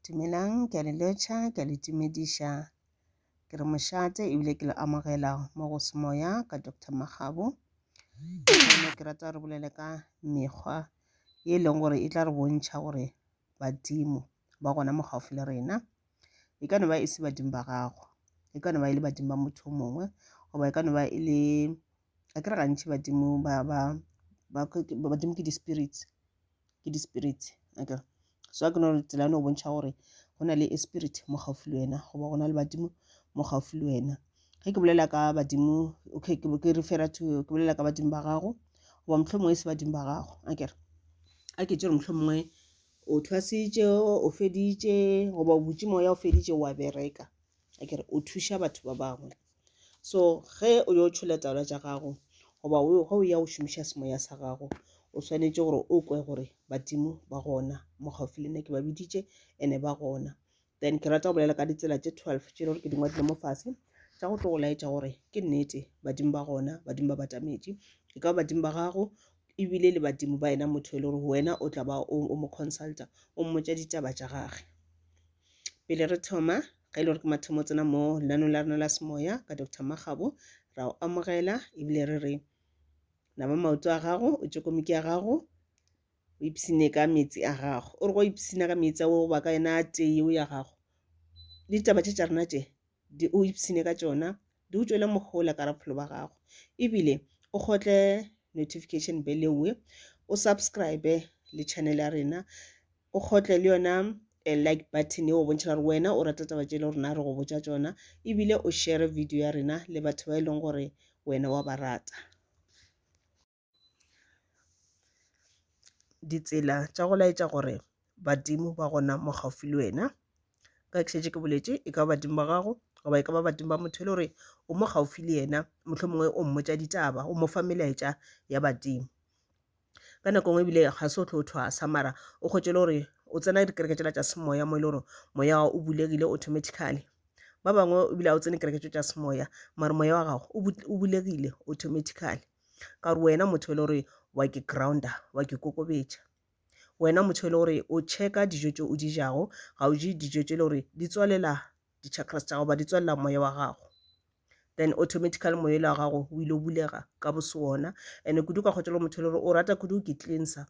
Dumelang, ke a le laetsa, ke a le timedisha. Ke re mošate ebile ke le amogela mo go semoya ka Dr. Magabo. Ke rata re bolele ka mekgwa e leng gore e tla re bontšha gore badimo ba gona mo gaufi le rena. E ka no ba e se badimo ba gago, e ka no ba e le badimo ba motho o mongwe, goba e ka no ba e le a ke re gantši badimo badimo ke di-spirits, okay. So a ke no re tsela no bontšha gore go na le a spirit mo gaufi le wena goba go na le badimo mo gaufi le wena. Ge ke bolela ka badimo, okay, ke bolela ka badimo ba gago goba mohlomongwe e se badimo ba gago. Akere a ke tšere mohlomongwe o thwasitše, o feditše goba o butše moya o feditše wa bereka, akere o thuša batho ba bangwe. So ge o yo tšhola taola tša gago goba ge o ya o šomiša semoya sa gago, o swanetše gore o kwe gore badimo ba gona mo gaufi le nna ke ba biditše ene ba gona. Then ke rata go bolela ka ditsela tše 12 tše gore ke dingwadile mo fase tša go tlo go laetša gore ke nnete badimo ba gona, badimo ba batametše, e ka ba badimo ba gago ebile le badimo ba ena motho e le gore wena o tla ba o mo consulta o mmotša ditaba tša gage. Pele re thoma, ga e le gore ke mathomo tsena mo leanong la rena la semoya ka Dr. Magabo, ra o amogela ebile re re nama maoto a gago, o tše komiki ya gago, o ipsine ka metsi a gago. O re go ipsina ka metsi a go ba ka ena tee ya gago, ditaba tše tša rena tše o ipsine ka tšona di o tšwele mogola ka rapholo ba gago, ebile o gotle notification bell ewe, o subscribe le channel ya rena, o gotle le yona like button e o bontšhela gore wena o rata taba tše le rena re go botša tšona, ebile o share video ya rena le batho ba e leng gore wena wa ba rata. Ditsela tša go laetša gore badimo ba gona mo gaufi le wena, ka ke šetše ke boletše, e ka ba badimo ba gago goba e ka ba badimo ba motho e le gore o mo gaufi le yena, mohlomongwe o mmotša ditaba, o mo fa melaetša ya badimo. Ka nako ngwe ebile ga se o tlo o thwasa, mara o kgotše le gore o tsena dikereke tšela tša semoya mo e le gore moya o bulegile automatically. Ba bangwe ebile o tsene kereke tša semoya mara moya wa gago o bulegile automatically, ka gore wena motho e le gore wa ke grounder, wa ke kokobetša. Wena motho e le gore o checka dijo tše o di jago, ga o je dijo tše le gore di tswalela di-chakras tša gago ba di tswalela moya wa gago, then automatically moya wa gago o ile o bulega ka bose wona. And kudu ka kgotša le motho e le gore o rata kudu ke cleanser,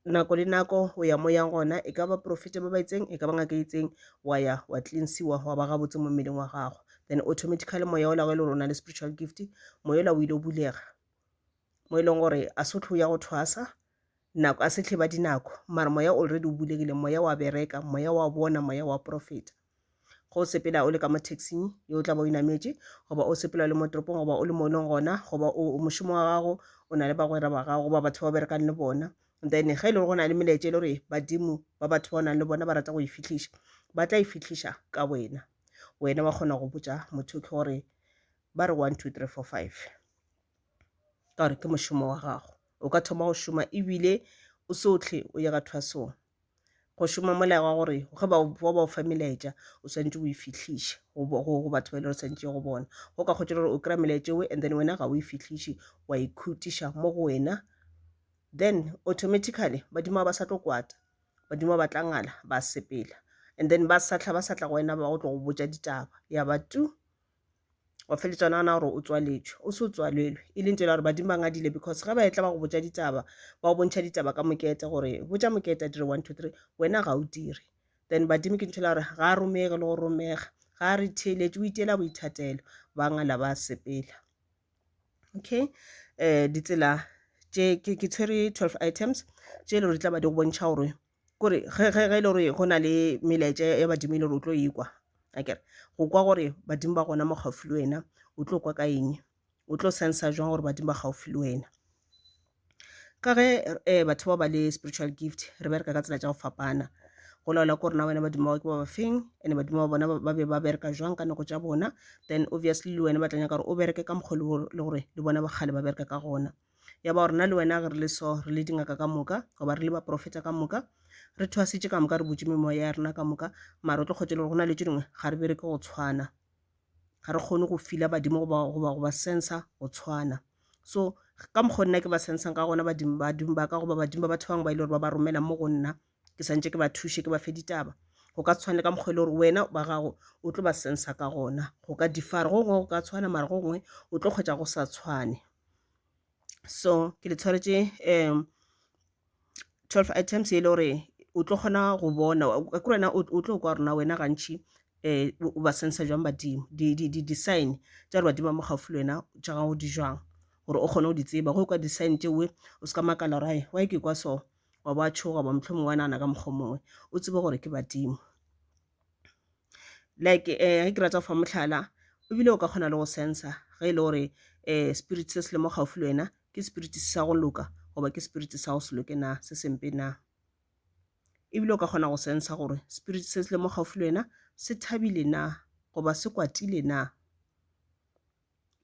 nako le nako o ya moya gona, e ka ba profete ba ba itseng, e ka ba ngaka itseng, wa ya wa cleansiwa wa ba gabotse mo mmeleng wa gago, then automatically moya o la go e le gore o na le spiritual gift, moya o ile o bulega, mo e leng gore a se tlo ya go thwasa nako, a se tle ba dinako, mara moya already o bulegile, moya wa bereka, moya wa bona, moya wa profeta. Go sepela o le ka mo taxing yo o tla ba o inametše, goba o sepela le mo toropong, goba o le mo leng gona, goba o mošomo wa gago o na le bagwera ba gago goba batho ba berekang le bona. Then ge e le gore go na le melaetša e le gore badimo ba batho ba o nang le bona ba rata go e fihliša, ba tla e fihliša ka wena. Wena wa kgona go botša motho ke gore ba re 1 2 3 4 5, ka gore ke mošomo wa gago. O ka thoma go šoma ebile o sotlhe o ya ka thwasong. Go šoma molao wa gore ge ba o fa melaetša o swantše o e fihliše go batho ba e le gore swantše go bona. Go ka kgotša gore o kry-a melaetša ewe and then wena ga o e fihliše, wa ikhutiša mo go wena, then automatically badimo ba sa tlo kwata, badimo ba tla ngala ba sepela, and then ba sa tla go wena ba go tlo go botša ditaba ya ba tu wa feletša o nagana gore o tswaletšwe, o se o tswalelwe, e leng tšela gore badimo ba ngadile, because ge ba etla ba go botša ditaba ba go bontšha ditaba ka mokete gore botša mokete a dire 1 2 3, wena ga o dire, then badimo ke ntšhola gore ga a romege le go romega, ga a re theeletše o iteela boithatelo, ba ngala ba sepela. Okay, ditsela tše ke tshwere 12 items tše e le gore di tla ba di go bontšha gore kore ge e le gore go na le melaetša ya badimo e le gore o tlo ikwa, akere go kwa gore badimo ba gona mo gaufi le wena, o tlo kwa ka eng, o tlo sensa jwang gore badimo ba gaufi le wena. Ka ge batho ba le spiritual gift re bereka ka tsela tša go fapana, go laola ko rena wena badimo ba ke ba feng, and badimo ba bona ba be ba bereka jwang ka nako tša bona, then obviously le wena ba tla nyaka gore o bereke ka mokgwa le gore le bona ba kgale ba bereka ka gona. Ya ba gorena le wena re le so re le dingaka ka moka goba re le ba profeta ka moka, re thwasitše ka moka, re botše memoya ya rena ka moka, mara o tlo kgotša le gore go na le tše dingwe ga re bereke go tshwana, ga re kgone go fila badimo goba sensa go tshwana. So ka mokgwa nna ke ba sensang ka gona badimo ba ka goba badimo ba batho bangwe ba ile gore ba ba romela mo go nna, ke santse ke ba thushe ke ba fe ditaba go ka tshwana ka mokgwa le gore wena ba gago o tlo ba sensa ka gona go ka differ go ngwe go ka tshwana mara go ngwe o tlo kgwetsa go sa tshwane. So ke le tshwaretse 12 items e le gore o tlo kgona go bona ka wena o tlo kwa rona wena gantši o ba sensa jwang badimo di-sign tša re badimo ba mo gaufi le wena tša gago di jwang gore o kgone go di tseba go kwa di-sign tšewe o se ka makala gore wa ke kwa so wa ba tshoga ba motlho mongwe wa nagana ka mokgwa mongwe o tsebe gore ke badimo. Like ge ke rata go fa motlhala ebile o ka kgona le go sensa ge e le gore spirit se se le mo gaufi le wena ke spirit se sa go loka goba ke spirit sa go se loke na se sempe na. Ebile o ka kgona go sensa gore spirit se se le mo gaufi le wena se thabile na goba se kwatile na.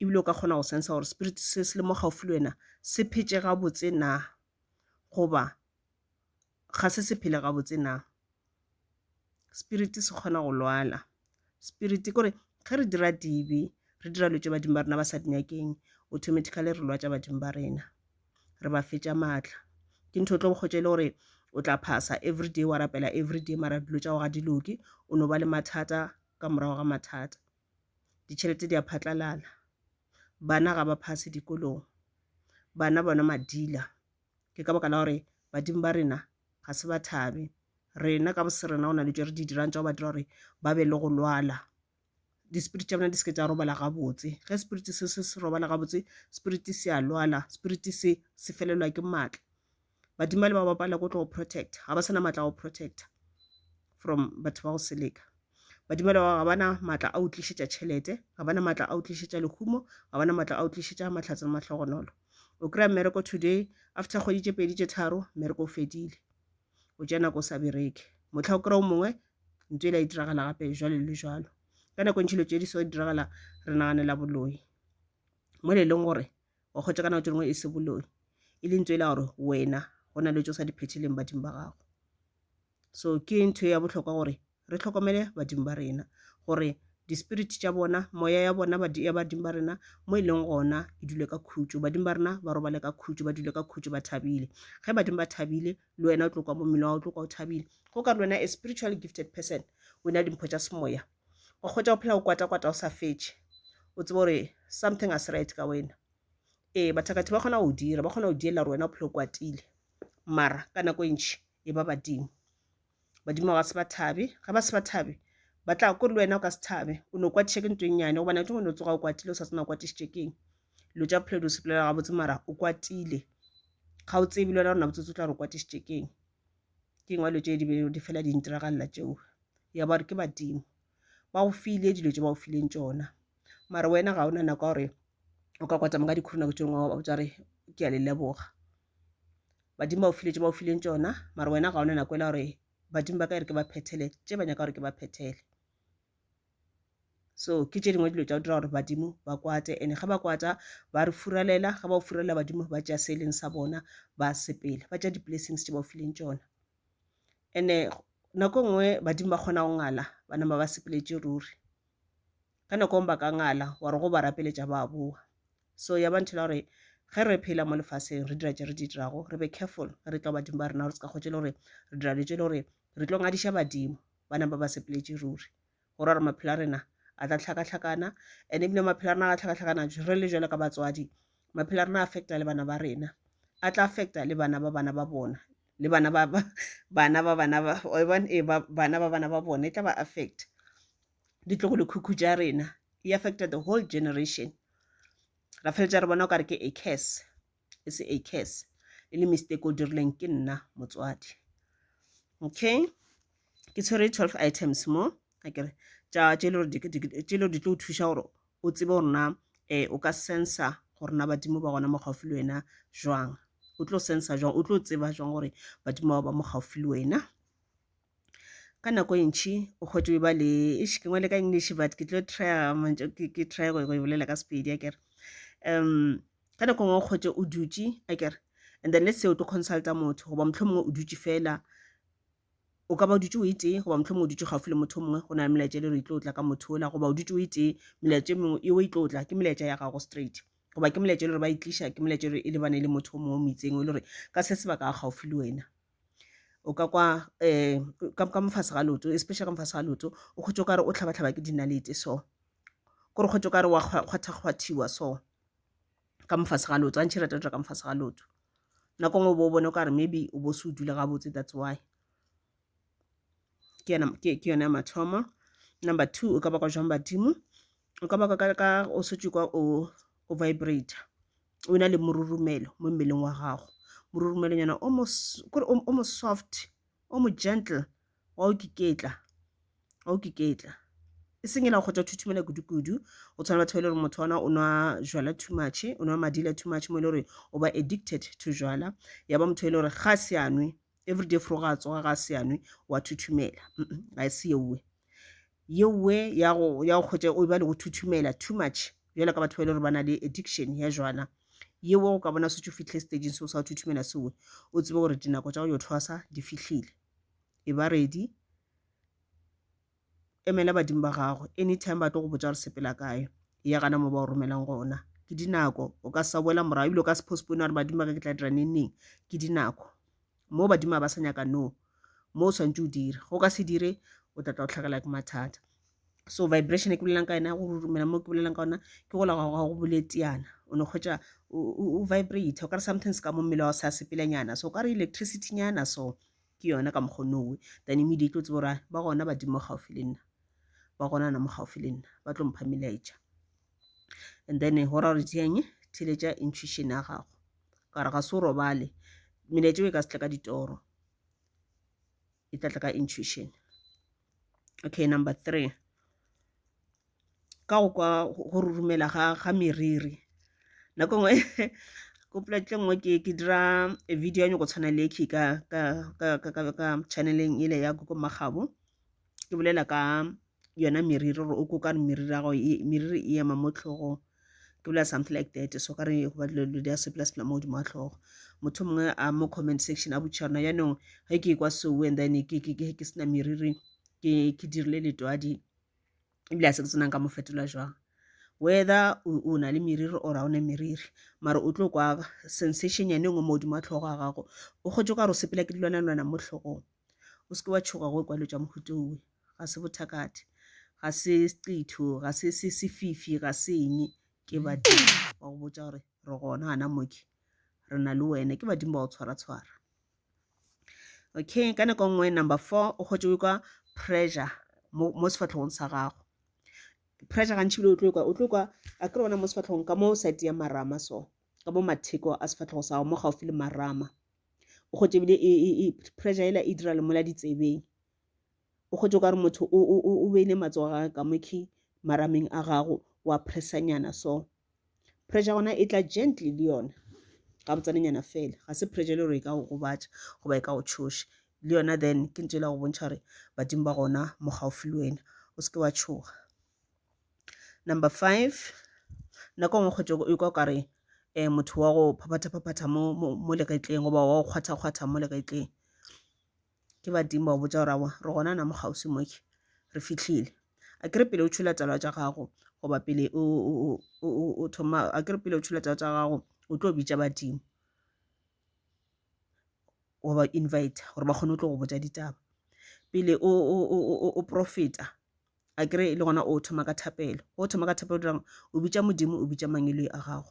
Ebile o ka kgona go sensa gore spirit se se le mo gaufi le wena se phetse gabotse na goba ga se se phele gabotse na. Spirit se kgona go lwala. Spirit kore ge re dira dibe re dira lo tse badimo ba rena ba sa dinyakeng automatically re lwa tša badimo ba rena re ba fetša maatla. Ke ntho tlo bogotse le gore o tla phasa everyday wa rapela everyday mara dilo tša go ga di loke o no ba le mathata ka morago ga mathata. Ditšhelete di a phatlalala, bana ga ba phase dikolong, bana bona madila. Ke ka baka la gore badimo ba rena ga se ba thabe rena ka bose rena o na le tše re di dirang tša go ba dira gore ba be le go lwala. Di-spirit tša bona di seke tša robala gabotse ge spirit se robala gabotse spirit se a lwala spirit se felelwa ke maatla. Badimo ba le ba bapala ko tlo go protect ga ba sena maatla go protecta from batho ba go seleka. Badimo ba ga bana maatla a utlišetša tšhelete ga bana maatla a utlišetša lehumo ga bana maatla a utlišetša matlhatse le mahlogonolo. O kry-a mmereko today after kgwedi tše pedi tše tharo mmereko o fedile o tša nako o sa bereke motlha o kry-a o mongwe ntho e la e diragala gape jwalo le jwalo. Ka nako ntšhilo tše di so diragala re naganela boloi mo le leng gore wa kgotsa ka nako tše dingwe e se boloi e le ntho e la gore wena go na le tšo sa di phetheleng badimo ba gago. So ke ntho ya bohlokwa gore re tlhokomele badimo ba rena gore di-spirit tša bona moya ya bona ya badimo ba rena mo e leng gona e dule ka khutšo. Badimo ba rena ba robale ka khutšo ba dule ka khutšo ba thabile ge badimo ba thabile le wena o tlo kwa mo mmele wa o tlo kwa o thabile go ka re wena a spiritually gifted person o na le dimpho tša semoya o kgotsa o phela o kwata-kwata o sa fetše o tsebe gore something as right ka wena. Bathakati ba kgona go dira ba kgona go diela gore wena o phela o kwatile mara ka nako e ntši e ba badimo. Badimo ga se ba thabe ga ba se ba thabe ba tla ko le wena o ka se thabe o no kwatiše ke ntho e nnyane gobane tse ngwe o tsoga o kwatile o sa tsena o kwatišitše keng dilo tša bophelo di o sepelela gabotse mara o kwatile ga o tsebe le wena rona botsotsi o tla re o kwatišitše keng ke ngwe dilo tše di fela di ntiragalela tšeo ya ba re ke badimo ba go file dilo tše ba go fileng tšona mara wena ga o na nako gore o ka kwata moka dikhuru nako tše ngwe o tša re ke a le leboga. Badimo ba go file tše ba go fileng tšona mara wena ga o na nako e la gore badimo ba ka e re ke ba phethele tše ba nyaka gore ke ba phethele. So ke tše dingwe dilo tša go dira gore badimo ba kwate ande ga ba kwata ba re furalela ga ba go furalela badimo ba tšea se e leng sa bona ba sepele ba tšea di-blessings tše ba go fileng tšona. Ande nako nngwe badimo ba kgona go ngala bana ba ba sepeletše ruri ka nako ba ka ngala wa re go ba rapeletša ba boa. So ya ba nthela gore ge re phela mo lefaseng re dira tše re di dirago re be careful ge re tla badimo ba rena gore se ka kgotse le gore re dira le tše le gore re tlo ngadiša badimo bana ba ba sepeletše ruri gore gore maphelo a rena a tla hlaka-hlakana and ebile maphelo a rena a hlaka-hlakana re le jalo ka batswadi maphelo a rena a affecta le bana ba rena a tla affecta le bana ba bana ba bona le bana ba bana ba bona e tla ba affect ditlogolo khukhu tša rena e affected the whole generation. Ra feletša re bona o kare ke a curse e se a curse e le mistake o dirileng ke nna motswadi. Okay ke tshwere 12 items mo akere tša tše di tlo o thuša gore o tsebe gore na o ka sensa gore na badimo ba gona mo gaufi le wena jwang o tlo sensa jwang o tlo tseba jwang gore badimo ba mo gaufi le wena. Ka nako e ntši o kgotse ba le ke ngwele ka English but ke tlo try go bolela ka Sepedi akere ka nako ngwe o kgotse o dutše akere and then let's say o tlo consulta motho goba motlho mongwe o dutše fela o ka ba o dutše o itee goba motlho mongwe o dutše gaufi le motho mongwe go na le melaetša le re itlo tla ka motho ola goba o dutše o itee melaetša mengwe e o itlo tla ke melaetša ya gago straight goba ke melaetša le re ba itliša ke melaetša e lebane le motho o mongwe o moitseng o le gore ka se sebaka ga gaufi le wena o ka kwa ka mofase ga lotso, especially ka mofase ga lotso o kgotse o ka re o tlhaba-tlhaba ke dinalete so kore kgotse o ka re wa kgwatha-kgwathiwa so ka mofase ga lotso a ntšhe rata ka mofase ga lotso nako ngwe o bo o bone o ka re maybe o bo se o dula ga botse, that's why ke yona mathomo. Number 2 o ka baka jwang badimo, o ka baka ka o setse kwa o vibrate o na le morurumelo mo mmeleng wa gago, morurumelo nyana o mo soft o mo gentle wa o kiketla e seng ela go kgotsa thuthumela kudu-kudu o tshwana batho ba ile gore motho wana o nwa jwala too much, o nwa madila too much mo ile gore o ba addicted to jwala, ya ba motho ile gore ga se anwe everyday fro ga tsoga ga se anwe wa thuthumela ga e se yewe ya go kgotsa o ba le go thuthumela too much jwale ka batho ba ile gore ba na le addiction ya jwala yewe o ka bona se fitlhe stageng se o sa thuthumela sewe o tsebe gore dinako tsa go yo thwasa di fitlhile e ba ready emela badimo ba gago anytime ba tlo go botsa gore sepela kae ya gana mo ba o romelang gona ke dinako o ka sa boela morago ebile o ka se postpone gore badimo ba ka ke tla dira neng ke dinako mo badimo ba sa nyaka no mo o swantse o dire go ka se dire o tla o tlhakela ke mathata. So vibration e ke bolelang ka ena go rumela mo ke bolelang ka ona ke go la go boletiana o no kgotsa o vibrate o ka re something se ka mo mmele wa sa sepelanyana so o ka re electricity nyana so ke yona ka mokgonowe then immediately o tse bora ba gona badimo gaufi le nna ba gona na mo gaufi le nna ba tlo mpha melaetša and then go ra gore dieng theletša intuition ya gago ka re ga se o robale melaetša e ka se tla ka ditoro e tla tla ka intuition. Okay, number 3 ka go kwa go rumela ga meriri nako ngwe ko plateng ngwe ke dira a video ya go tshwana le ke ka channeleng ile ya go magabo ke bolela ka yona meriri gore o ka re meriri ya go meriri e ema mo tlhogong ke bolela something like that so ka re go ba dilo di a sepela mo di matlhogo motho mongwe a mo comment section a botšharona yaanong ge ke kwa seo and then ke sena meriri ke dirile letwadi ebile a se ke tsenang ka mo fetola jwang whether o na le meriri or a o ne meriri mara o tlo kwa sensation ya nengwe mo godimo a tlhogo a gago o kgotse ka re o sepela ke dilwana mo tlhogong o seke wa tshoga go kwa letša mohutou ga se bothakate ga se qitho ga se sefifi ga se eng ke badimo wa go botsa gore re gona gana moke re na le wena ke badimo ba o tshwara-tshwara. Okay, ka nako nngwe number 4 o kgotse o kwa pressure mo sefatlhogong sa gago pressure gantši bile o tlo kwa a ke rona mo sefatlhogong ka mo side ya marama so ka mo matheko a sefatlhogo sa gago mo gaufi le marama o kgotse bile pressure ela e dira le mola ditsebeng o kgotse o ka re motho o beile matsogo a ka moke marameng a gago wa pressanyana so pressure gona e tla gently le yona ga botsanenyana fela ga se pressure le gore e ka go gobatša goba e ka go tshoša le yona then ke ntse la go bontšha gore badimo ba gona mo gaufi le wena o seke wa tshoga. Number 5 nako ngwe kgotse o ka kare motho wa go phaphatha mo legetleng goba wa go kgwatha mo legetleng ke badimo ba botsa gore re gona na mo gausi moke re fitlhile a kere pele o tshola tsalwa tša gago goba pele o thoma a kere pele o tshola tsalwa tša gago o tlo bitša badimo wa ba invite gore ba kgone o tlo go botsa ditaba pele o profeta a kere le gona o thoma ka thapelo dirang o bitša modimo o bitša mangelo a gago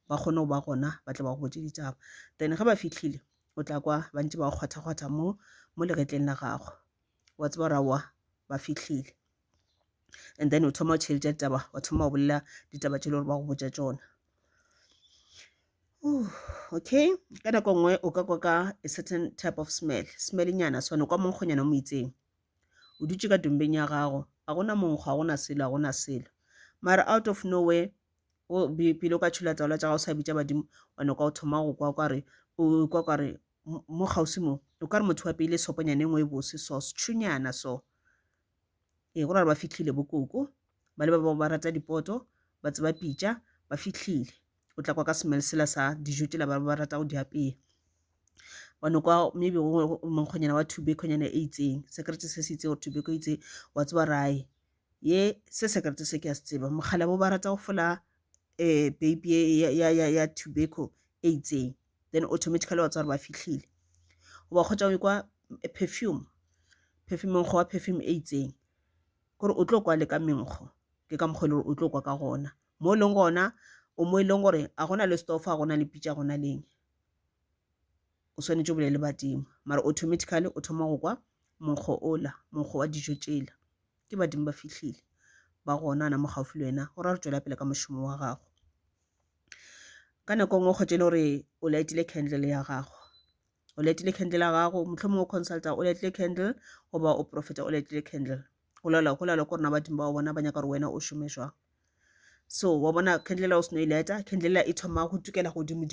ba kgone go ba gona ba tla ba go botse ditaba then ga ba fitlhile o tla kwa ba ntse ba go kgwatha mo legetleng la gago wa tseba rawa ba fitlhile and then o thoma o tšheletša ditaba wa thoma o bolela ditaba tše le gore ba go botša tšona. Okay, ka nako nngwe o ka kwa ka a certain type of smell nyana sone kwa monkgonyana mo itseng o dutse ka dombeng ya gago a gona monkgo a gona selo mara out of nowhere pele o ka tšhola tsaola tša gago sa bitša badimo wane kwa o thoma go kwa kware mo gausi mo o ka re motho wa peile soponyana engwe e bose so sethunyana so go ra re ba fitlhile bokoko ba le ba rata dipoto ba tseba pitša ba fitlhile o tla kwa ka smell sela sa dijo tšela ba rata go di apea wane kwa maybe monkgonyana wa tobacco-nyana e itseng sekerete se se itse gore tobacco e itse wa tseba rae ye se sekerete se ke a se tseba mogala bo ba rata go fola baby ya tobacco e itseng then automatically wa tseba gore ba fitlhile o ba kgotsa kwa perfume monkgo wa perfume e itseng gore o tlo kwa le ka menkgo ke ka mokgwa le o tlo kwa ka gona mo leng gona o mo ileng gore a gona le stofo a gona le pitša gona leng o swanetse o bole le badimo mara automatically o thoma go kwa monkgo wa dijo tsela ke badimo ba fitlhile ba gona na mo gaufi le wena gore re tswela pele ka mošomo wa gago ka nako nngwe kgotse le gore o laetile candle ya gago o laetile candle ya gago motlhomongwe o consulta o laetile candle goba o profeta o laetile candle go lala ko rena badimo ba bona ba nyaka gore wena o šome jwang so wa bona candle o seno e laeta candle e thoma go tukela godimo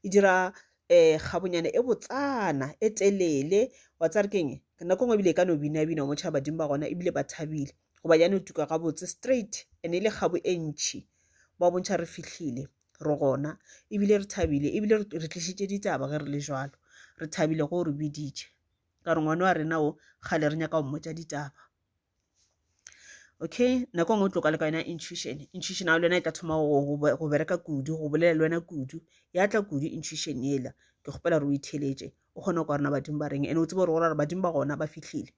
e dira gabonyane e botsana e telele wa tsa re keng nako nngwe ebile e ka no bina o motšha badimo ba gona ebile ba thabile goba yane o tuka gabotse straight and e le gabo e ntšhi ba bontšha re fitlhile re gona ebile re thabile ebile re tlišitše ditaba ge re le jalo re thabile go re biditše ka re ngwane wa rena o gale re nyaka go mmotša ditaba okay nako nngwe o tloka le ka yona intuition ao le yona e tla thoma go bereka kudu go bolela le wena kudu ya tla kudu intuition yela ke kgopela re o itheletše o kgone go rena badimo ba reng and o tsebe gore gore badimo ba gona ba fitlhile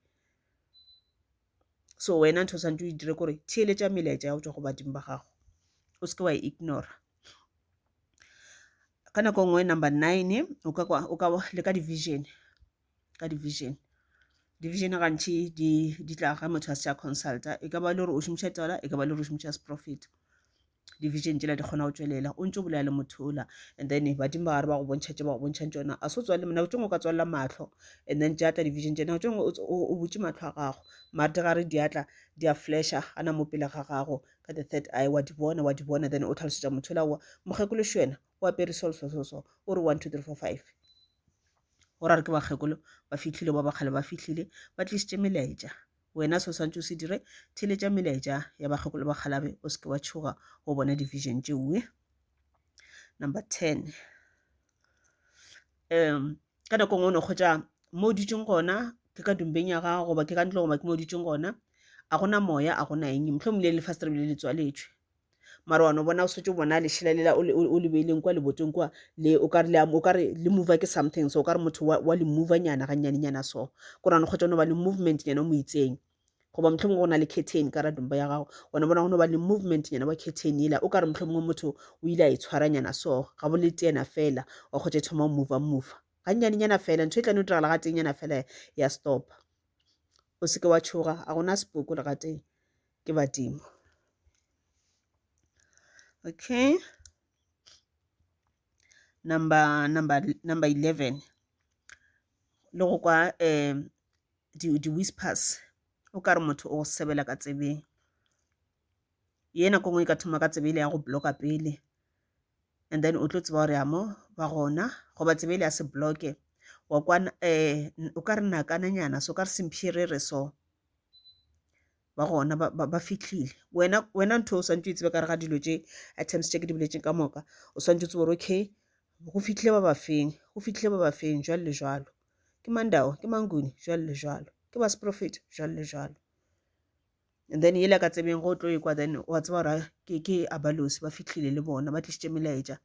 so wena ntho o santse o e dire kore theeletša melaetša ya go tswa go badimo ba gago o seke wa e ignora ka nako nngwe number 9 o ka le ka division gantši di tla ga motho a se a consulta e ka ba le gore o šomiša tsala e ka ba le gore o šomiša profit division tsela di kgona go tswelela o ntse o bolela le motho ola and then badimo ba gare ba go bontšhang tsona a se o tswalle mona o tsengwe o ka tswalela matlho and then tša tla division tsena o tsengwe o botse matlho a gago mare di gare di a flasha ana mo pele ga gago ka the third eye wa di bona then o tlhalosetša motho ola mokgekološi wena o apere so o re 1 2 3 4 5 o ra re ke bakgekolo ba fitlhile ba bakgale ba fitlhile ba tlišitše melaetša wena se o swantse o se dire theletša melaetša ya bakgekolo ba kgalabe o seke wa tšhoga go bona division tšeue number 10 ka nako ngwe o ne kgotša mo o ditšeng gona ke ka dumbeng ya gago goba ke ka ntle goba ke mo o ditšeng gona a gona moya a gona eng mohlomong le lefastere bile le tswaletšwe mara wa no bona o setse o bona lešhela lela o le beileng kwa leboteng kwa le o ka re le move ke something so o ka re motho wa le move nyana ga nyana so gore no kgotsa no ba le movement nyana mo itseng goba mohlomong go na le curtain ka ra dumba ya gago wona bona go no ba le movement nyana wa curtain ela o ka re mohlomong motho o ile a e tshwara nyana so ga bo le tena fela wa kgotsa thoma move ga nyana fela ntho e tla no diragala ga teng nyana fela ya stop o seke wa tšhoga a gona sepoko le ga teng ke badimo. Okay, number 11 le go kwa di whispers o ka re motho o sebela ka tsebeng yena ko ngwe ka thoma ka tsebele ya go bloka pele and then o tlo tseba gore ya mo ba gona go ba tsebele ya se bloke wa kwa o ka re nakananyana so ka re semphirere so ba gona ba fitlhile wena ntho o swantse o tsebe ka re ga dilo tše items tše ke di boletseng ka moka o swantse o tsebe gore okay go fitlhile ba ba feng jwalo le jwalo ke mandao ke manguni jwalo le jwalo ke ba seprofeta jwalo le jwalo and then yela ka tsebeng go tlo ekwa then wa tseba gore ke abalosi ba fitlhile le bona ba tlišitše melaetša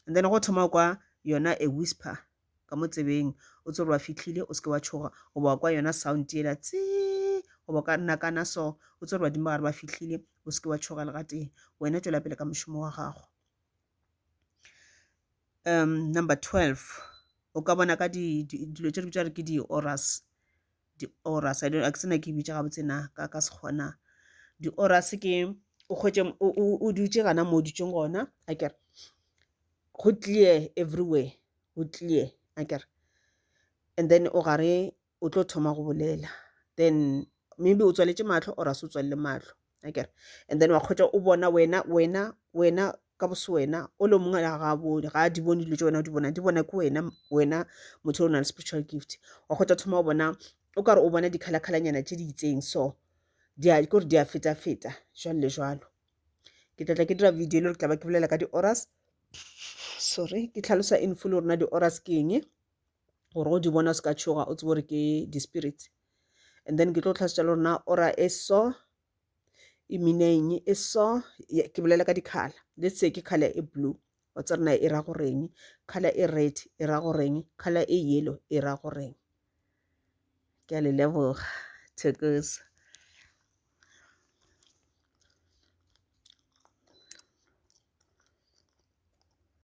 and then go thoma kwa yona a whisper ka mo tsebeng o tsebe ba fitlhile o seke wa tšhoga goba kwa yona sound yela tse goba ka nakana so o tsebe badimo ba gare ba fitlhile o seke wa tšhoga le ga teng wena tswela pele ka mošomo wa gago. Number 12 o ka bona ka dilo tše re bitša re ke di-auras a ke tsena ke bitša gabotse na ka sekgona di-auras ke o kgwetše o dutše gana mo o ditšeng gona a kere go clear everywhere go clear a kere and then o gare o tlo thoma go bolela then maybe o tswaletše mahlo or a se o tswalele mahlo a kere and then wa kgwetša o bona wena ka bose wena o le mongwe ga a di bone dilo tše wena o di bona ke wena motho o na le spiritual gift wa kgwetša thoma o bona o ka re o bona dikgalakgalanyana tše di itseng so kore di a feta jwalo le jwalo ke tlatla ke dira video le re tla ba ke bolela ka di-auras sorry ke tlhalosa info le rona di-auras ke eng gore go di bona o se ka tšhoga o tsebe gore ke di-spirits and then ke tlo tlhalosetša le rona aura e so e meaning e so ke bolela ka di-color let's say ke color e blue wa tseba na e ra goreng, color e red e ra goreng, color e yellow e ra goreng. Ke a le leboga, Tshekoso.